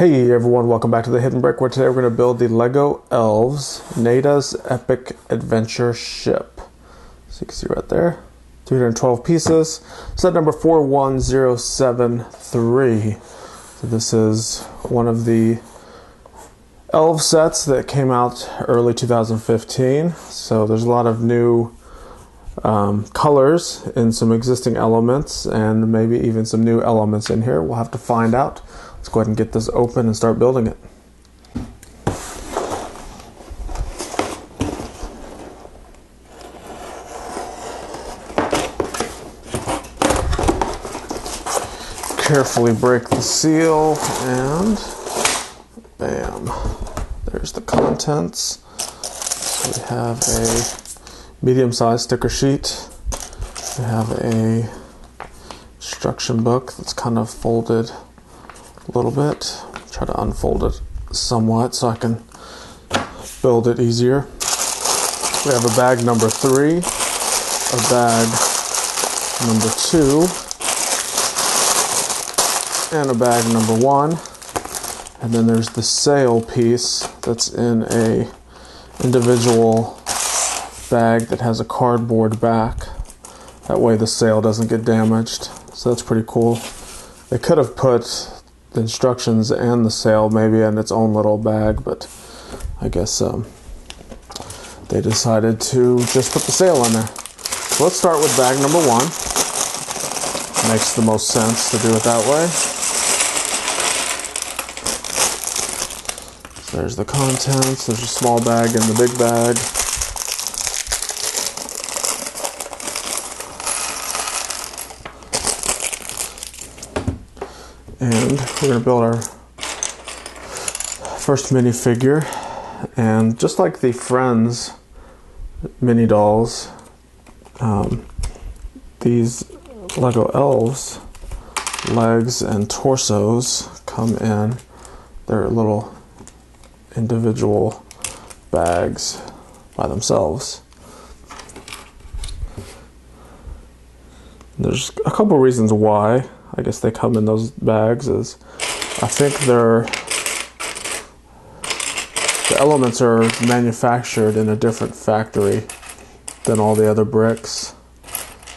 Hey everyone, welcome back to the Hidden Brick, where today we're going to build the Lego Elves Naida's Epic Adventure Ship. So you can see right there, 312 pieces, set number 41073. So this is one of the Elf sets that came out early 2015. So there's a lot of new colors in some existing elements and maybe even some new elements in here. We'll have to find out. Let's go ahead and get this open and start building it. Carefully break the seal and bam, there's the contents. So we have a medium-sized sticker sheet. We have a instruction book that's kind of folded a little bit. Try to unfold it somewhat so I can build it easier. We have a bag number 3, a bag number 2, and a bag number 1. And then there's the sail piece that's in a individual bag that has a cardboard back. That way the sail doesn't get damaged. So that's pretty cool. They could have put the instructions and the sail maybe in its own little bag, but I guess they decided to just put the sail in there. So let's start with bag number 1. Makes the most sense to do it that way. So there's the contents. There's a small bag and the big bag. And we're going to build our first minifigure. And just like the Friends mini dolls, these Lego Elves legs and torsos come in their little individual bags by themselves. There's a couple reasons why I guess they come in those bags. Is I think the elements are manufactured in a different factory than all the other bricks.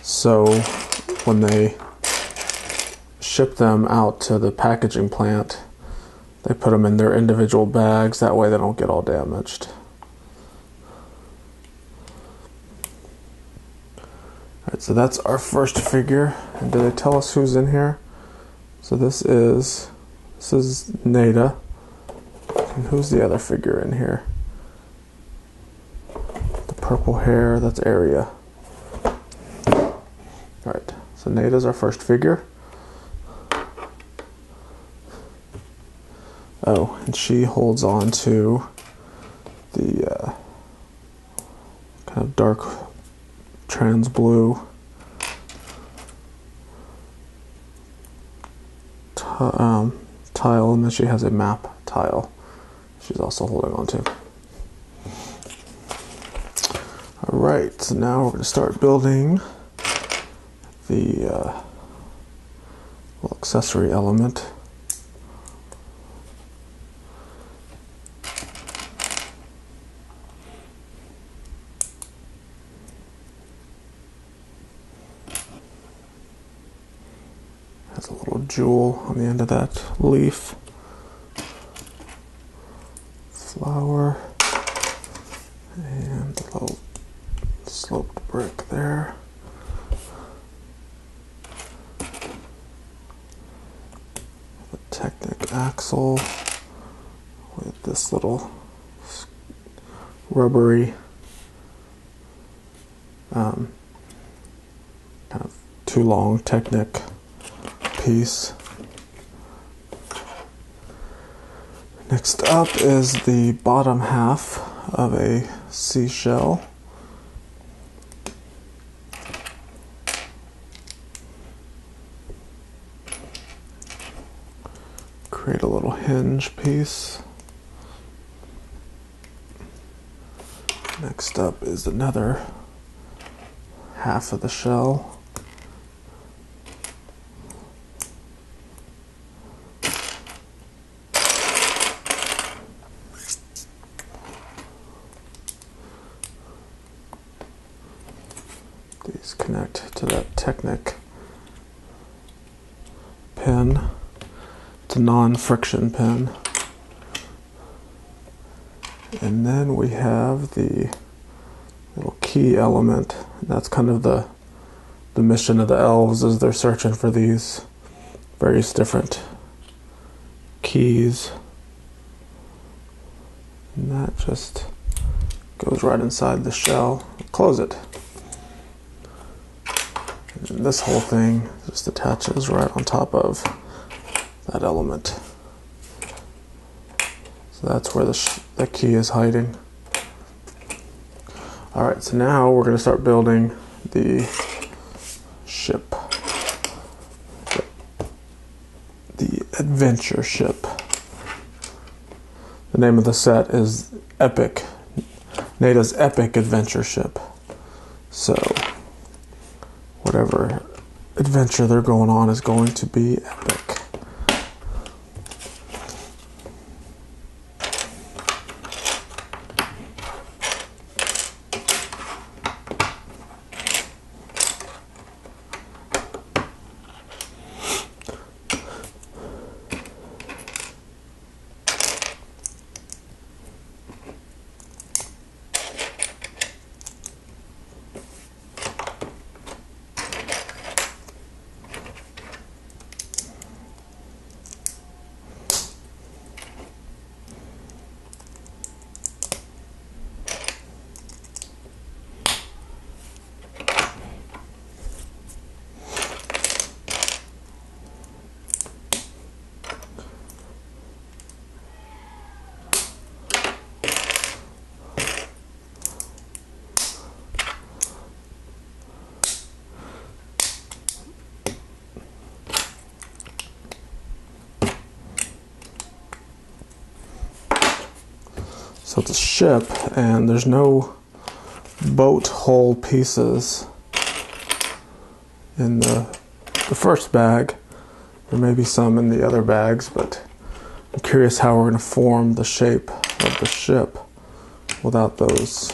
So when they ship them out to the packaging plant, they put them in their individual bags. That way they don't get all damaged. Alright, so that's our first figure. And did they tell us who's in here? So this is Naida. And who's the other figure in here? The purple hair, that's Aria. Alright, so Naida's our first figure. Oh, and she holds on to the kind of dark trans blue tile, and then she has a map tile she's also holding on to. Alright, so now we're going to start building the little accessory element. Has a little jewel on the end of that leaf. Flower. And a little sloped brick there. The Technic axle with this little rubbery kind of too long Technic piece. Next up is the bottom half of a seashell. Create a little hinge piece. Next up is another half of the shell. These connect to that Technic pin. It's a non-friction pin. And then we have the little key element. That's kind of the mission of the elves, is they're searching for these various different keys. And that just goes right inside the shell. Close it. And this whole thing just attaches right on top of that element. So that's where the key is hiding. Alright, so now we're going to start building the ship. The adventure ship. The name of the set is Epic. Naida's Epic Adventure Ship. So, whatever adventure they're going on is going to be epic. So it's a ship, and there's no boat hull pieces in the first bag. There may be some in the other bags, but I'm curious how we're going to form the shape of the ship without those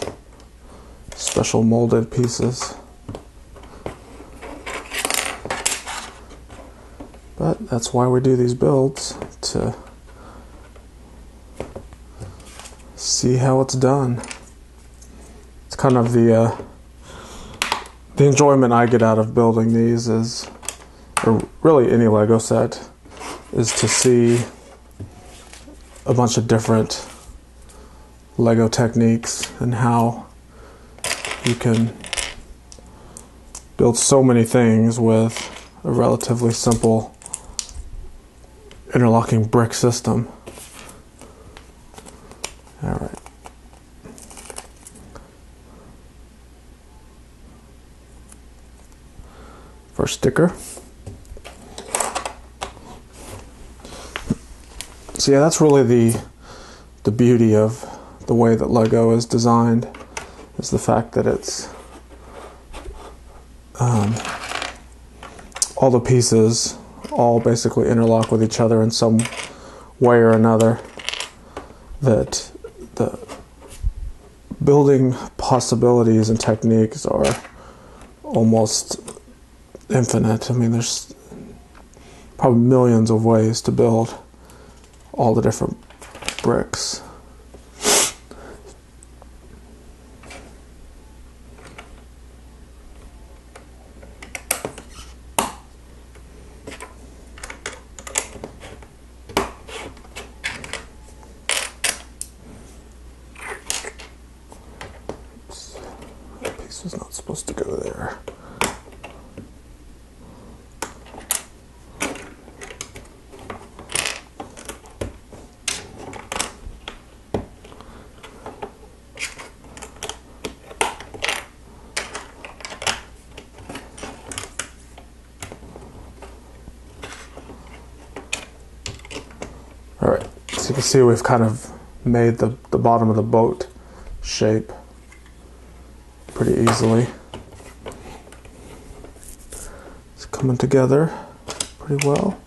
special molded pieces. But that's why we do these builds, to see how it's done. It's kind of the enjoyment I get out of building these is, or really any Lego set, is to see a bunch of different Lego techniques and how you can build so many things with a relatively simple interlocking brick system. All right. First sticker. So yeah, that's really the beauty of the way that Lego is designed, is the fact that it's all the pieces all basically interlock with each other in some way or another, that the building possibilities and techniques are almost infinite. I mean, there's probably millions of ways to build all the different bricks. This is not supposed to go there. All right, so you can see we've kind of made the bottom of the boat shape pretty easily. It's coming together pretty well.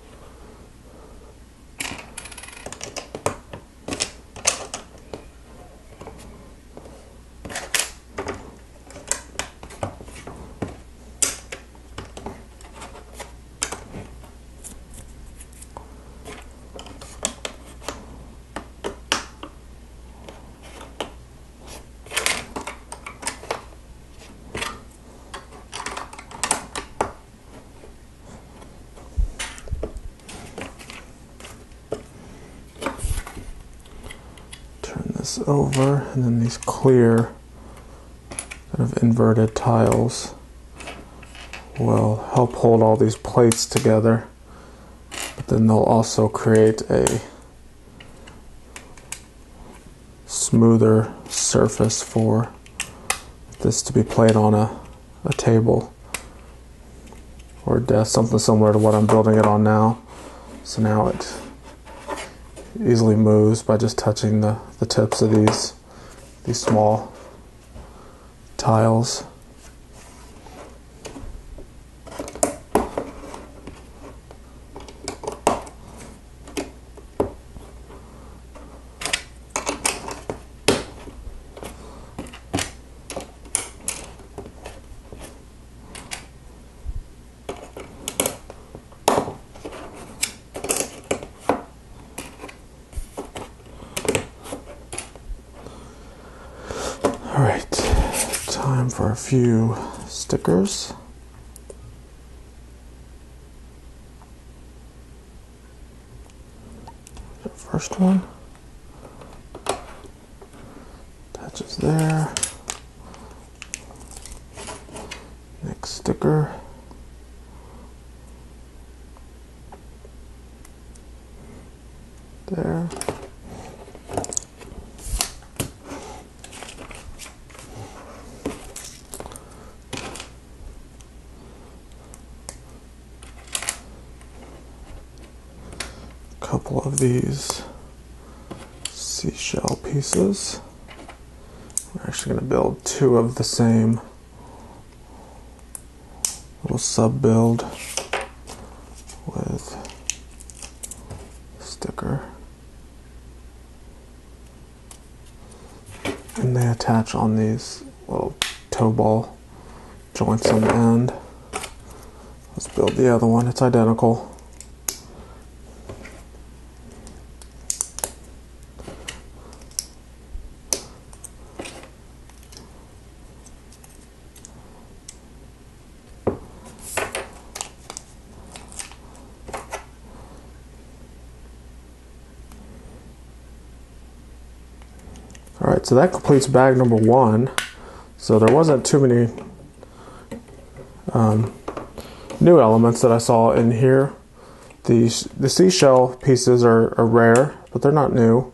this over, and then these clear kind of inverted tiles will help hold all these plates together, but then they'll also create a smoother surface for this to be played on a table or a desk, something similar to what I'm building it on now. So now it easily moves by just touching the tips of these small tiles. Alright, time for a few stickers. The first one attaches there. Next sticker. There. Couple of these seashell pieces. We're actually going to build two of the same little sub build with sticker, and they attach on these little toe ball joints on the end. Let's build the other one. It's identical. Alright, so that completes bag number one. So there wasn't too many new elements that I saw in here. The seashell pieces are rare, but they're not new.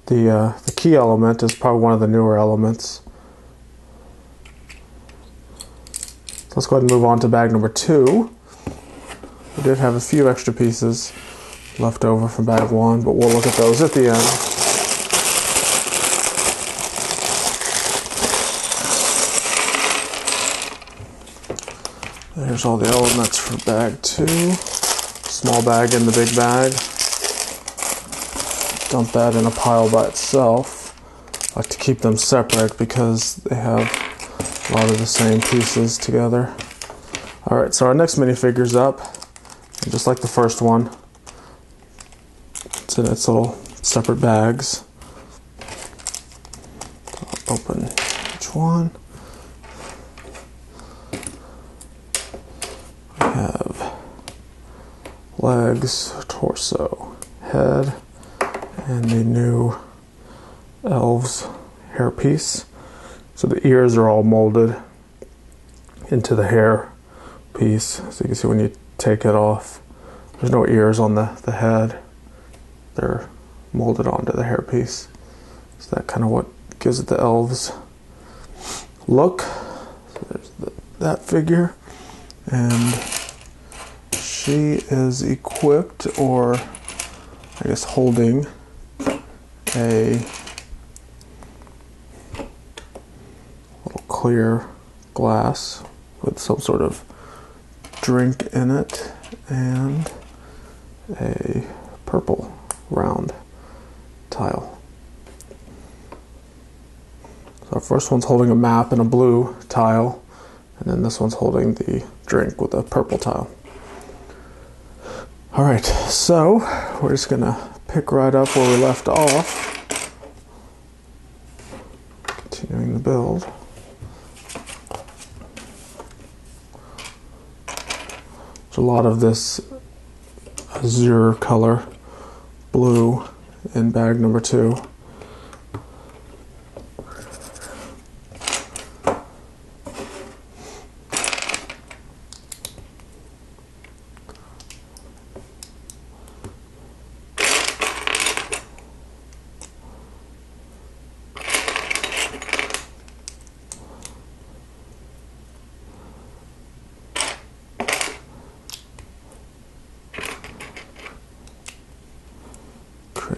The key element is probably one of the newer elements. So let's go ahead and move on to bag number two. We did have a few extra pieces left over from bag one, but we'll look at those at the end. There's all the elements for bag two. Small bag and the big bag. Dump that in a pile by itself. I like to keep them separate because they have a lot of the same pieces together. Alright, so our next minifigure's up. And just like the first one, it's in its little separate bags. So I'll open each one. Have legs, torso, head, and the new Elves hairpiece. So the ears are all molded into the hair piece. So you can see when you take it off, there's no ears on the head. They're molded onto the hairpiece. So that kind of what gives it the Elves look. So there's that figure. And she is equipped, or I guess holding, a little clear glass with some sort of drink in it and a purple round tile. So our first one's holding a map and a blue tile, and then this one's holding the drink with a purple tile. Alright, so we're just gonna pick right up where we left off. Continuing the build. There's a lot of this azure color, blue, in bag number two.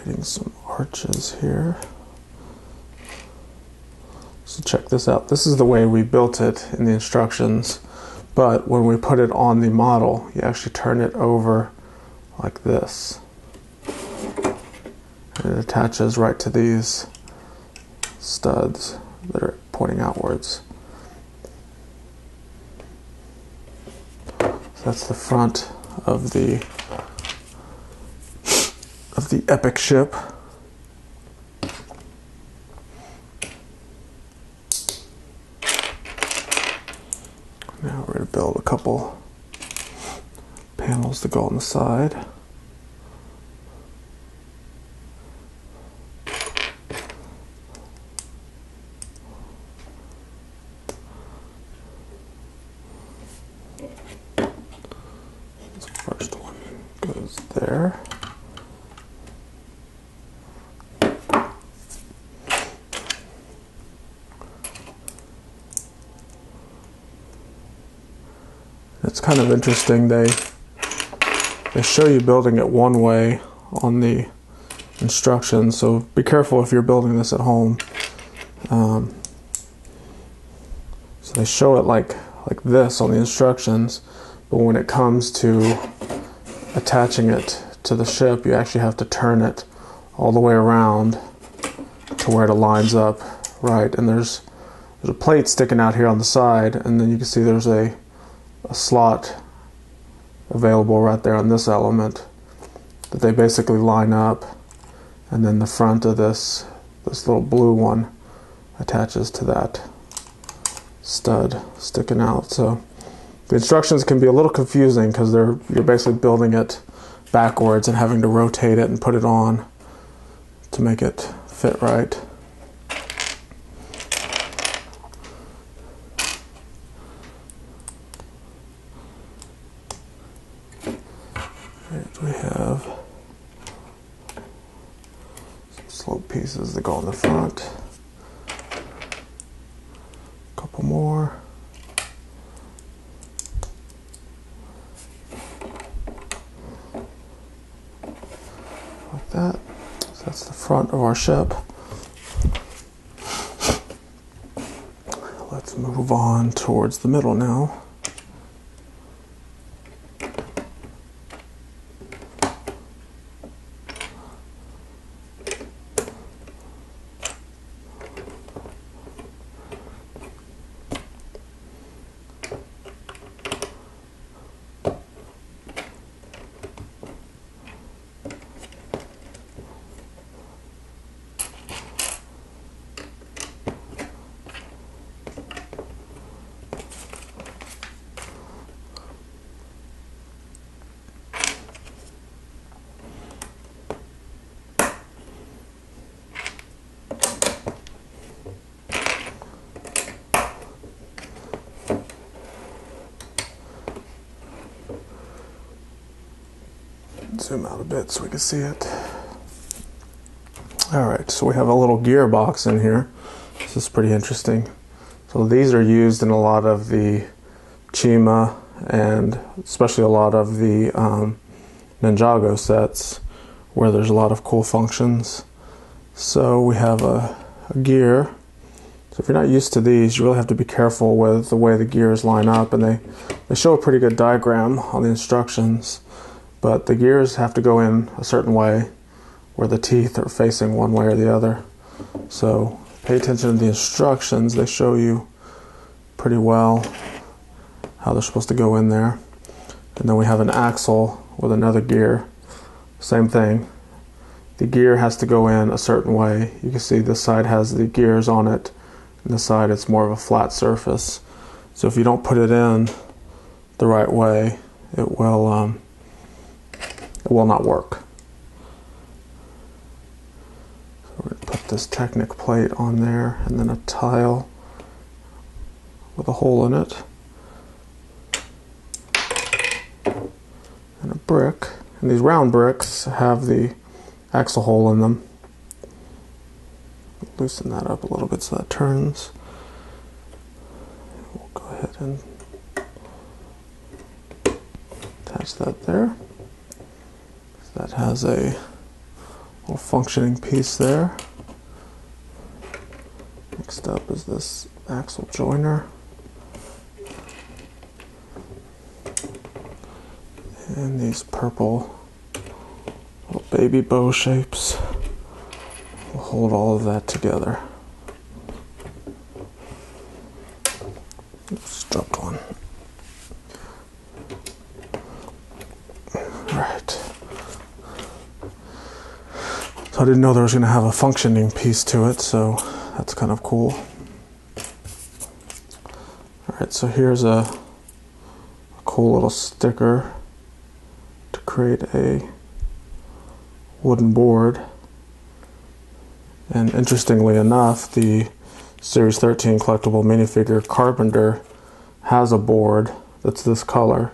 Creating some arches here. So check this out. This is the way we built it in the instructions, but when we put it on the model, you actually turn it over like this. And it attaches right to these studs that are pointing outwards. So that's the front of the Epic ship. Now we're going to build a couple panels to go on the side. This first one goes there. It's kind of interesting, they show you building it one way on the instructions, so be careful if you're building this at home. So they show it like this on the instructions, but when it comes to attaching it to the ship, you actually have to turn it all the way around to where it lines up right. And there's a plate sticking out here on the side, and then you can see there's a slot available right there on this element that they basically line up, and then the front of this little blue one attaches to that stud sticking out. So the instructions can be a little confusing because you're basically building it backwards and having to rotate it and put it on to make it fit right. We have some slope pieces that go on the front. A couple more. Like that. So that's the front of our ship. Let's move on towards the middle now. Zoom out a bit so we can see it. Alright, so we have a little gearbox in here. This is pretty interesting. So these are used in a lot of the Chima and especially a lot of the Ninjago sets where there's a lot of cool functions. So we have a gear. So if you're not used to these, you really have to be careful with the way the gears line up, and they show a pretty good diagram on the instructions. But the gears have to go in a certain way where the teeth are facing one way or the other. So pay attention to the instructions. They show you pretty well how they're supposed to go in there. And then we have an axle with another gear. Same thing. The gear has to go in a certain way. You can see this side has the gears on it, and this side it's more of a flat surface. So if you don't put it in the right way, it will not work. So we're going to put this Technic plate on there, and then a tile with a hole in it, and a brick. And these round bricks have the axle hole in them. Loosen that up a little bit so that turns. We'll go ahead and attach that there. That has a little functioning piece there. Next up is this axle joiner. And these purple little baby bow shapes will hold all of that together. Oops, dropped one. Alright. So I didn't know there was going to have a functioning piece to it, so that's kind of cool. Alright, so here's a cool little sticker to create a wooden board. And interestingly enough, the Series 13 collectible minifigure Carpenter has a board that's this color,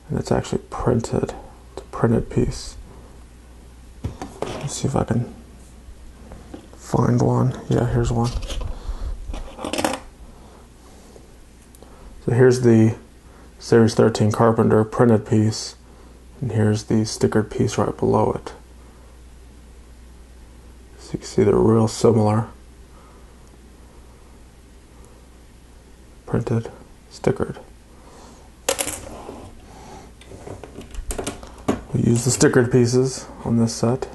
and it's actually printed. It's a printed piece. Let's see if I can find one. Yeah, here's one. So here's the Series 13 Carpenter printed piece, and here's the stickered piece right below it. So you can see they're real similar. Printed, stickered. We use the stickered pieces on this set.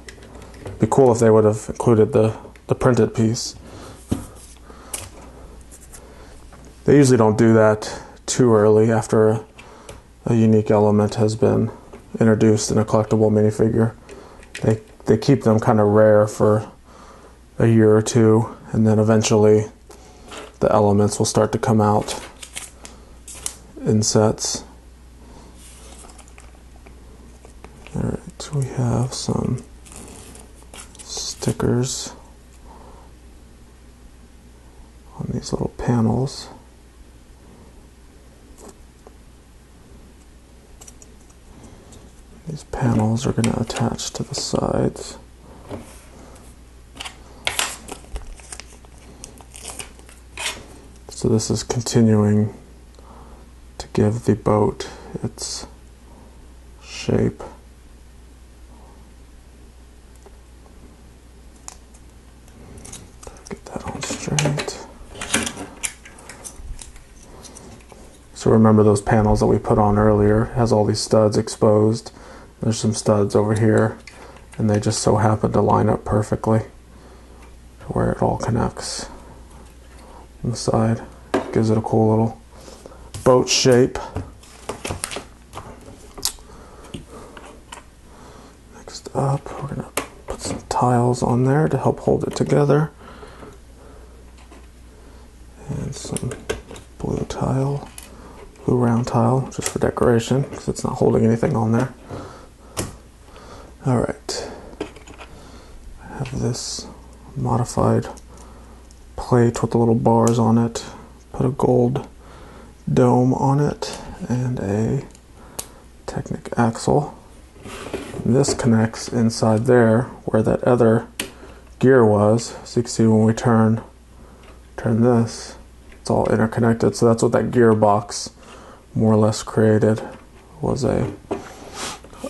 It'd be cool if they would have included the printed piece. They usually don't do that too early after a unique element has been introduced in a collectible minifigure. They keep them kind of rare for a year or two, and then eventually the elements will start to come out in sets. Alright, we have some stickers on these little panels. These panels are going to attach to the sides. So this is continuing to give the boat its shape. Get that on straight. So remember those panels that we put on earlier? It has all these studs exposed. There's some studs over here, and they just so happen to line up perfectly to where it all connects on the side. Gives it a cool little boat shape. Next up, we're going to put some tiles on there to help hold it together. And some blue tile, blue round tile, just for decoration, because it's not holding anything on there. Alright, I have this modified plate with the little bars on it. Put a gold dome on it and a Technic axle. And this connects inside there where that other gear was. So you can see when we turn this, it's all interconnected. So that's what that gearbox more or less created, was a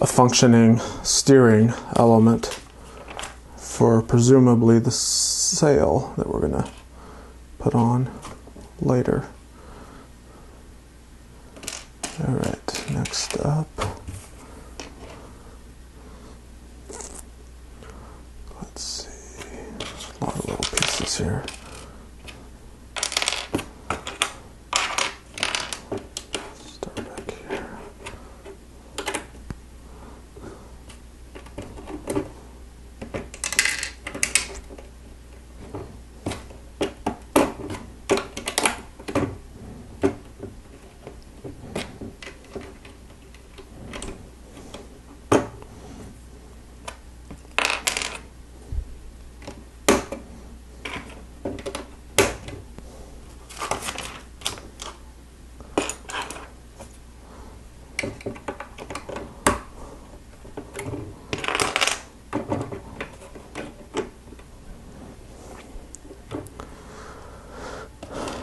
functioning steering element for presumably the sail that we're going to put on later. Alright, next up, let's see, a lot of little pieces here. Start back here.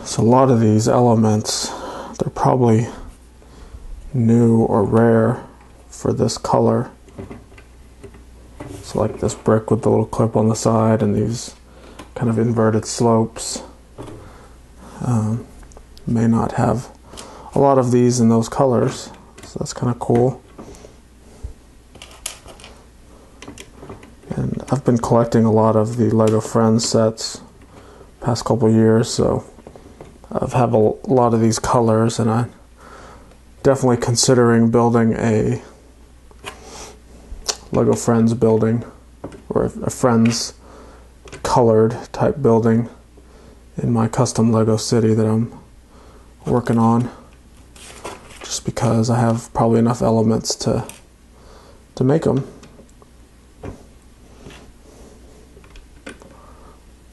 So a lot of these elements, they're probably new or rare for this color. So So like this brick with the little clip on the side and these kind of inverted slopes. May not have a lot of these in those colors, so that's kind of cool. And I've been collecting a lot of the Lego Friends sets past couple years, so I've have a lot of these colors, and I'm definitely considering building a Lego Friends building, or a Friends colored type building in my custom Lego city that I'm working on, just because I have probably enough elements to make them.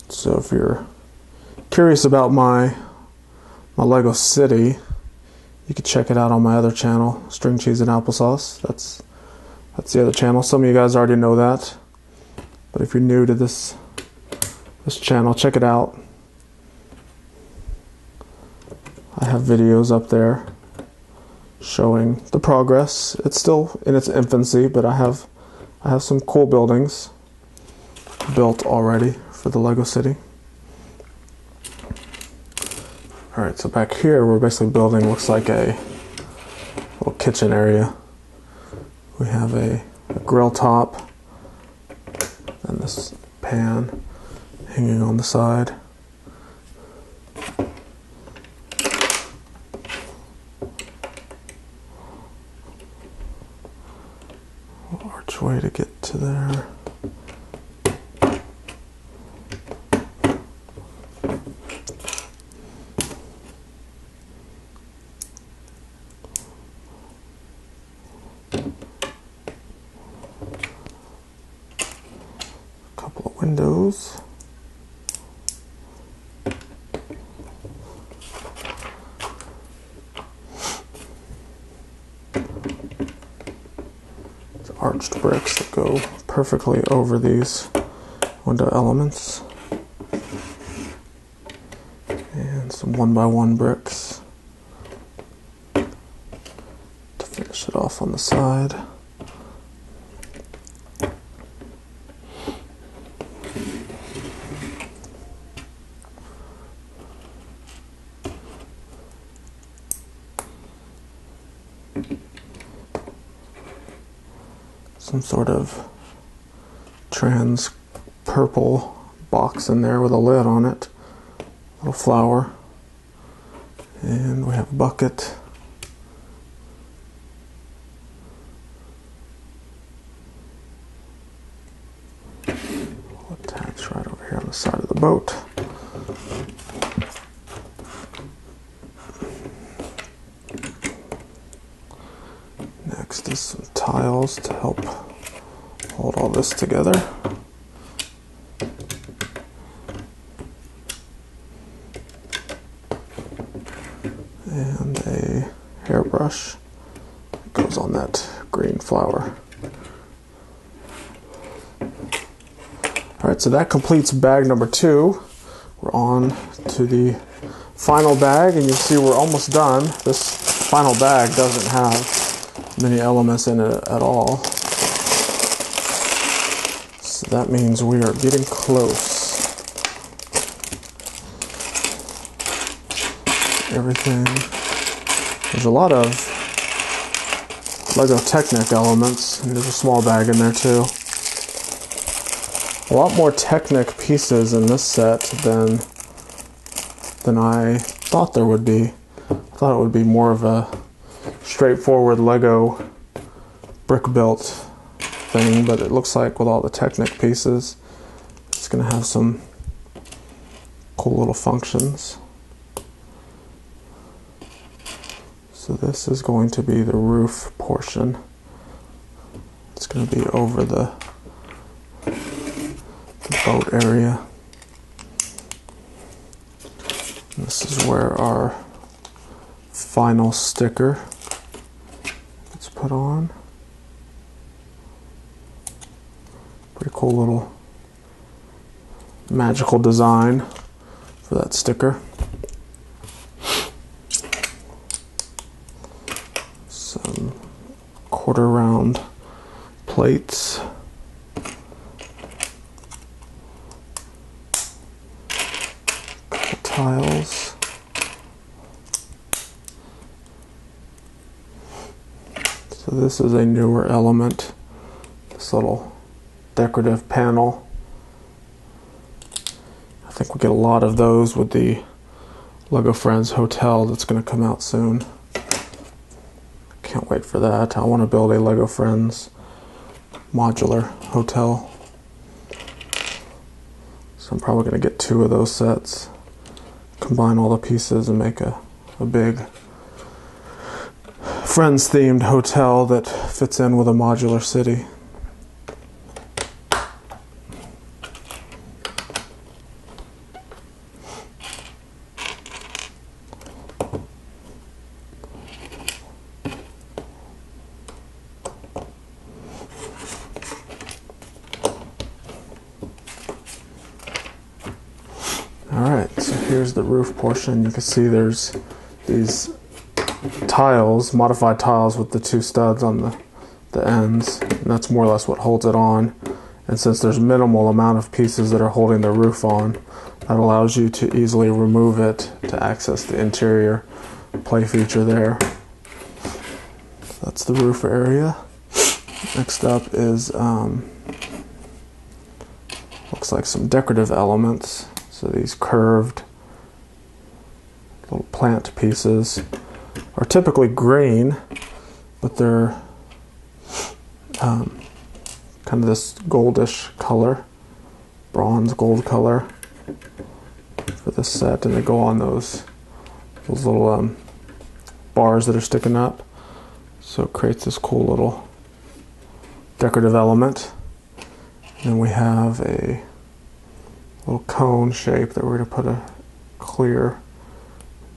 So if you're curious about my Lego city, you can check it out on my other channel, String Cheese and Applesauce. That's the other channel. Some of you guys already know that, but if you're new to this channel, check it out. I have videos up there showing the progress. It's still in its infancy, but I have some cool buildings built already for the Lego City. Alright, so back here we're basically building, looks like a little kitchen area. We have a grill top and this pan hanging on the side. Archway to get to there. Couple of windows. Arched bricks that go perfectly over these window elements, and some 1x1 bricks to finish it off on the side. Some sort of trans purple box in there with a lid on it, a little flower, and we have a bucket. We'll attach right over here on the side of the boat. Next is some tiles to help hold all this together. And a hairbrush that goes on that green flower. Alright, so that completes bag number 2. We're on to the final bag, and you see we're almost done. This final bag doesn't have many elements in it at all, so that means we are getting close. Everything, there's a lot of Lego Technic elements, and there's a small bag in there too. A lot more Technic pieces in this set than I thought there would be. I thought it would be more of a straightforward Lego brick built thing, but it looks like with all the Technic pieces, it's going to have some cool little functions. So this is going to be the roof portion. It's going to be over the boat area. And this is where our final sticker gets put on. Pretty cool little magical design for that sticker. Some quarter round plates So this is a newer element, this little decorative panel. I think we get a lot of those with the Lego Friends Hotel that's going to come out soon. Can't wait for that. I want to build a Lego Friends modular hotel. So I'm probably going to get 2 of those sets, combine all the pieces and make a big Friends themed hotel that fits in with a modular city. Alright, so here's the roof portion. You can see there's these tiles, modified tiles with the 2 studs on the ends, and that's more or less what holds it on. And since there's minimal amount of pieces that are holding the roof on, that allows you to easily remove it to access the interior play feature there. So that's the roof area. Next up is looks like some decorative elements. So these curved little plant pieces are typically green, but they're kind of this goldish color, bronze gold color for this set, and they go on those little bars that are sticking up. So it creates this cool little decorative element. And we have a little cone shape that we're going to put a clear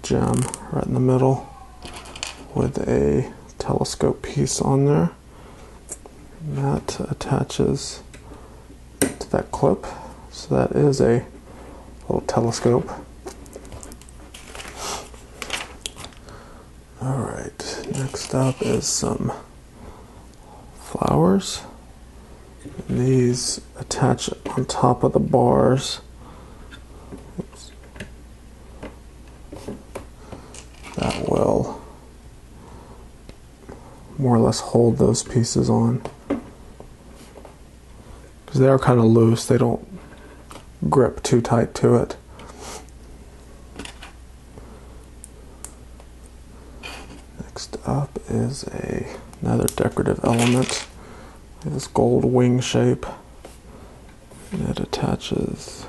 gem right in the middle with a telescope piece on there. And that attaches to that clip. So that is a little telescope. Alright, next up is some flowers. And these attach on top of the bars. Oops. That will more or less hold those pieces on, because they are kind of loose. They don't grip too tight to it. Next up is another decorative element. This gold wing shape, and it attaches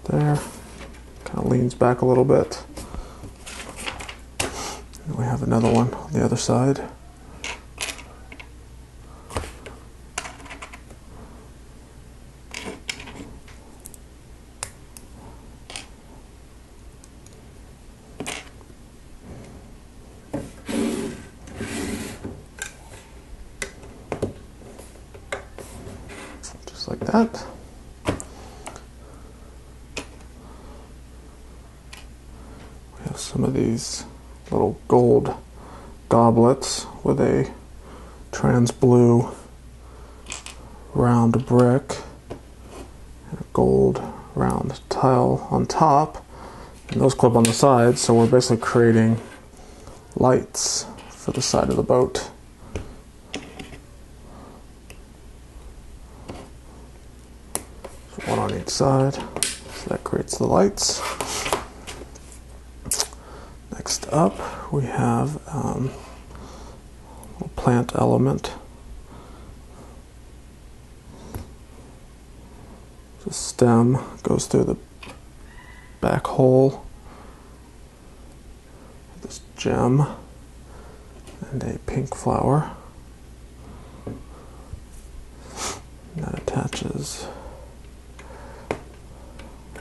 there, kind of leans back a little bit. And we have another one on the other side. Just like that. We have some of these little gold goblets with a trans blue round brick and a gold round tile on top, and those clip on the sides, so we're basically creating lights for the side of the boat. One on each side, so that creates the lights. Next up, we have a little plant element. The stem goes through the back hole. This gem and a pink flower. And that attaches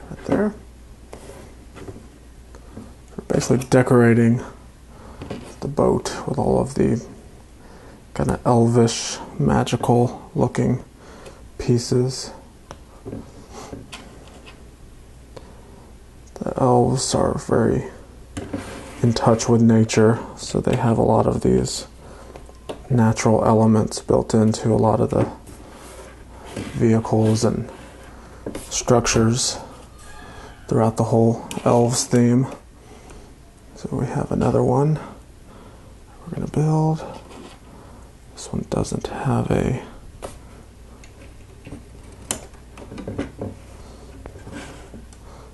right there. We're basically decorating the boat with all of the kind of elvish, magical looking pieces. The elves are very in touch with nature, so they have a lot of these natural elements built into a lot of the vehicles and structures throughout the whole Elves theme. So we have another one we're going to build. This one doesn't have a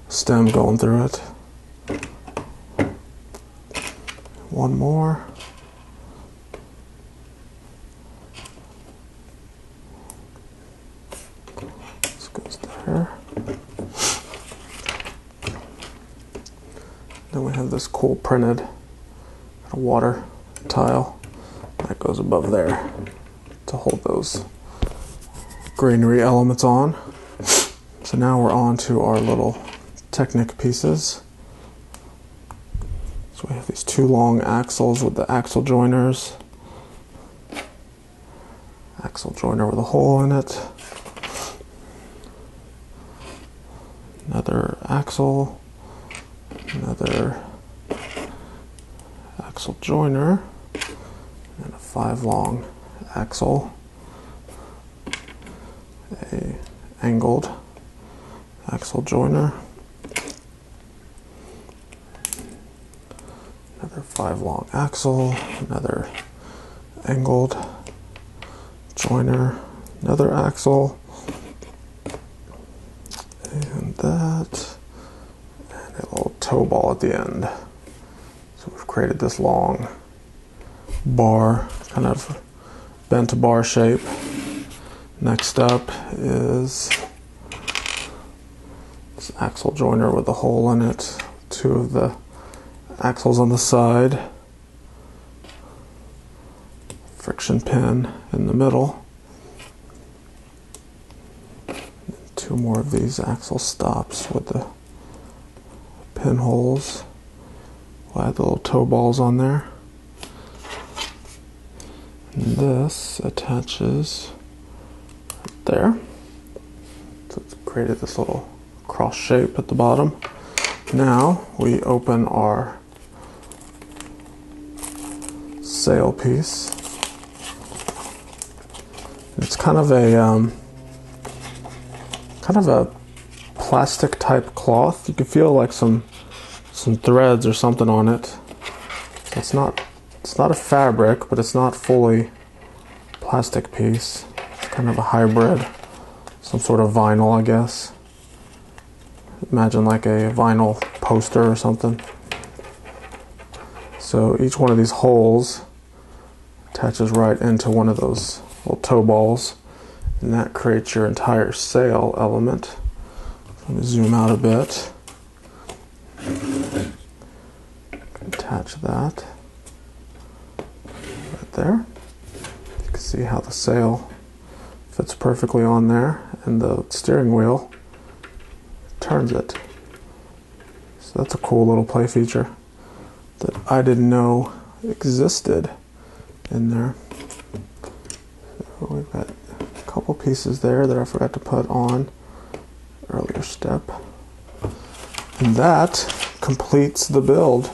stem going through it. One more. This goes there. Then we have this cool printed water tile that goes above there to hold those greenery elements on. So now we're on to our little Technic pieces. So we have these two long axles with the axle joiners. Axle joiner with a hole in it. Another axle. Another axle joiner. And a 5 long axle. A angled axle joiner. Another 5 long axle, another angled joiner, another axle, and that, and a little toe ball at the end. So we've created this long bar, kind of bent bar shape. Next up is this axle joiner with a hole in it, 2 of the axles on the side, friction pin in the middle, 2 more of these axle stops with the pinholes. We'll add the little toe balls on there. And this attaches right there. So it's created this little cross shape at the bottom. Now we open our sail piece. It's kind of a plastic type cloth. You can feel like some threads or something on it. It's not a fabric, but it's not fully plastic piece. It's kind of a hybrid, some sort of vinyl, I guess. Imagine like a vinyl poster or something. So each one of these holes attaches right into one of those little toe balls, and that creates your entire sail element. Let me zoom out a bit. Attach that right there. You can see how the sail fits perfectly on there, and the steering wheel turns it. So that's a cool little play feature that I didn't know existed in there. So we've got a couple pieces there that I forgot to put on earlier step. And that completes the build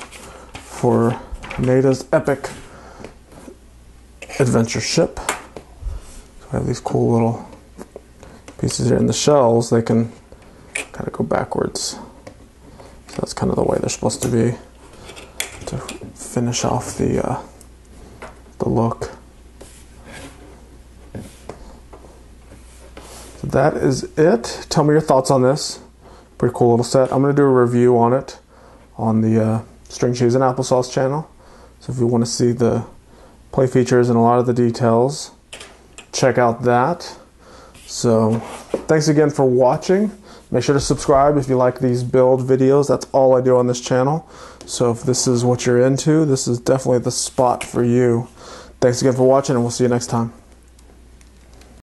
for Naida's epic adventure ship. So we have these cool little pieces here in the shells. They can kind of go backwards. So that's kind of the way they're supposed to be to finish off the look. So that is it. Tell me your thoughts on this. Pretty cool little set. I'm going to do a review on it on the String Cheese and Applesauce channel. So if you want to see the play features and a lot of the details, check out that. So thanks again for watching. Make sure to subscribe if you like these build videos. That's all I do on this channel. So if this is what you're into, this is definitely the spot for you. Thanks again for watching, and we'll see you next time.